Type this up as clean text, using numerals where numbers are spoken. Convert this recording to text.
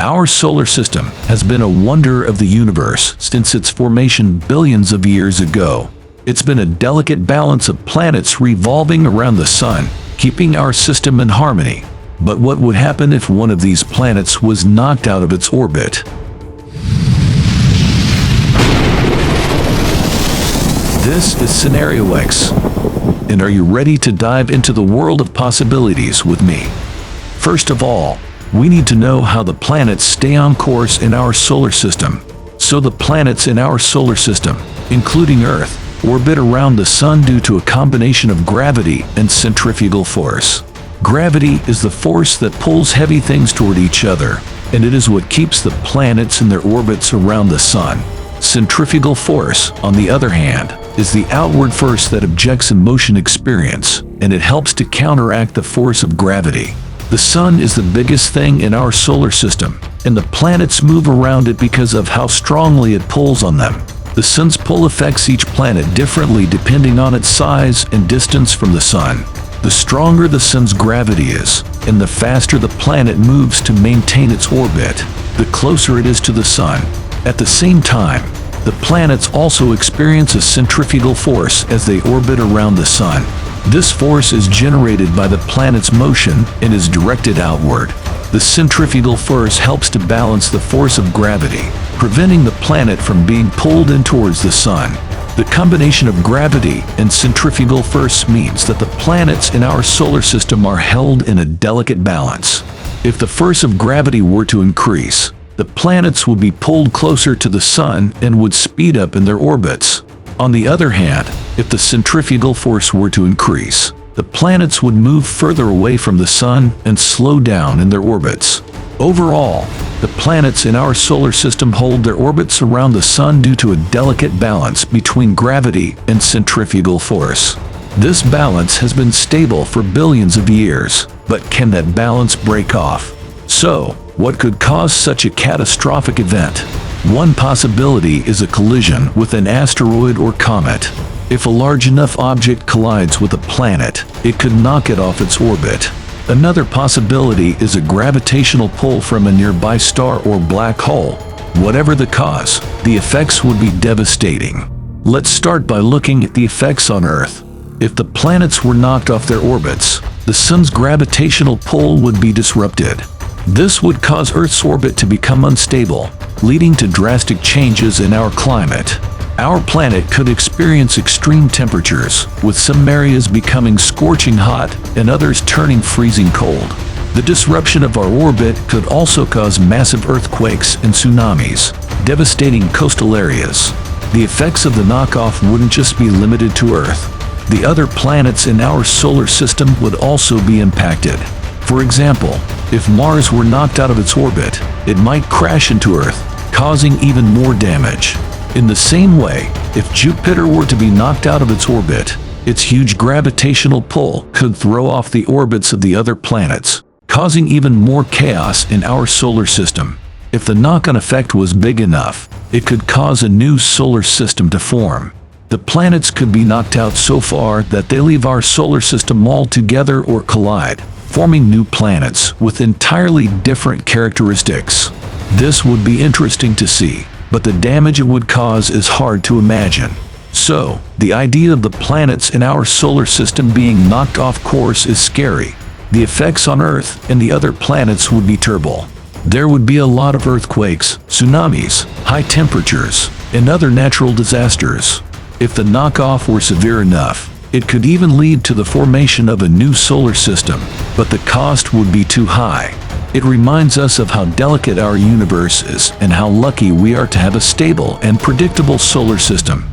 Our solar system has been a wonder of the universe since its formation billions of years ago. It's been a delicate balance of planets revolving around the sun, keeping our system in harmony. But what would happen if one of these planets was knocked out of its orbit? This is Scenario X. And are you ready to dive into the world of possibilities with me? First of all, we need to know how the planets stay on course in our solar system. So the planets in our solar system, including Earth, orbit around the sun due to a combination of gravity and centrifugal force. Gravity is the force that pulls heavy things toward each other, and it is what keeps the planets in their orbits around the sun. Centrifugal force, on the other hand, is the outward force that objects in motion experience, and it helps to counteract the force of gravity. The sun is the biggest thing in our solar system, and the planets move around it because of how strongly it pulls on them. The sun's pull affects each planet differently depending on its size and distance from the sun. The stronger the sun's gravity is, and the faster the planet moves to maintain its orbit, the closer it is to the sun. At the same time, the planets also experience a centrifugal force as they orbit around the sun. This force is generated by the planet's motion and is directed outward. The centrifugal force helps to balance the force of gravity, preventing the planet from being pulled in towards the sun. The combination of gravity and centrifugal force means that the planets in our solar system are held in a delicate balance. If the force of gravity were to increase, the planets would be pulled closer to the sun and would speed up in their orbits. On the other hand, if the centrifugal force were to increase, the planets would move further away from the sun and slow down in their orbits. Overall, the planets in our solar system hold their orbits around the sun due to a delicate balance between gravity and centrifugal force. This balance has been stable for billions of years, but can that balance break off? So, what could cause such a catastrophic event? One possibility is a collision with an asteroid or comet. If a large enough object collides with a planet, it could knock it off its orbit. Another possibility is a gravitational pull from a nearby star or black hole. Whatever the cause, the effects would be devastating. Let's start by looking at the effects on Earth. If the planets were knocked off their orbits, the sun's gravitational pull would be disrupted. This would cause Earth's orbit to become unstable, leading to drastic changes in our climate. Our planet could experience extreme temperatures, with some areas becoming scorching hot and others turning freezing cold. The disruption of our orbit could also cause massive earthquakes and tsunamis, devastating coastal areas. The effects of the knockoff wouldn't just be limited to Earth. The other planets in our solar system would also be impacted. For example, if Mars were knocked out of its orbit, it might crash into Earth, causing even more damage. In the same way, if Jupiter were to be knocked out of its orbit, its huge gravitational pull could throw off the orbits of the other planets, causing even more chaos in our solar system. If the knock-on effect was big enough, it could cause a new solar system to form. The planets could be knocked out so far that they leave our solar system altogether or collide, forming new planets with entirely different characteristics. This would be interesting to see, but the damage it would cause is hard to imagine. So, the idea of the planets in our solar system being knocked off course is scary. The effects on Earth and the other planets would be terrible. There would be a lot of earthquakes, tsunamis, high temperatures, and other natural disasters. If the knockoff were severe enough, it could even lead to the formation of a new solar system, but the cost would be too high. It reminds us of how delicate our universe is and how lucky we are to have a stable and predictable solar system.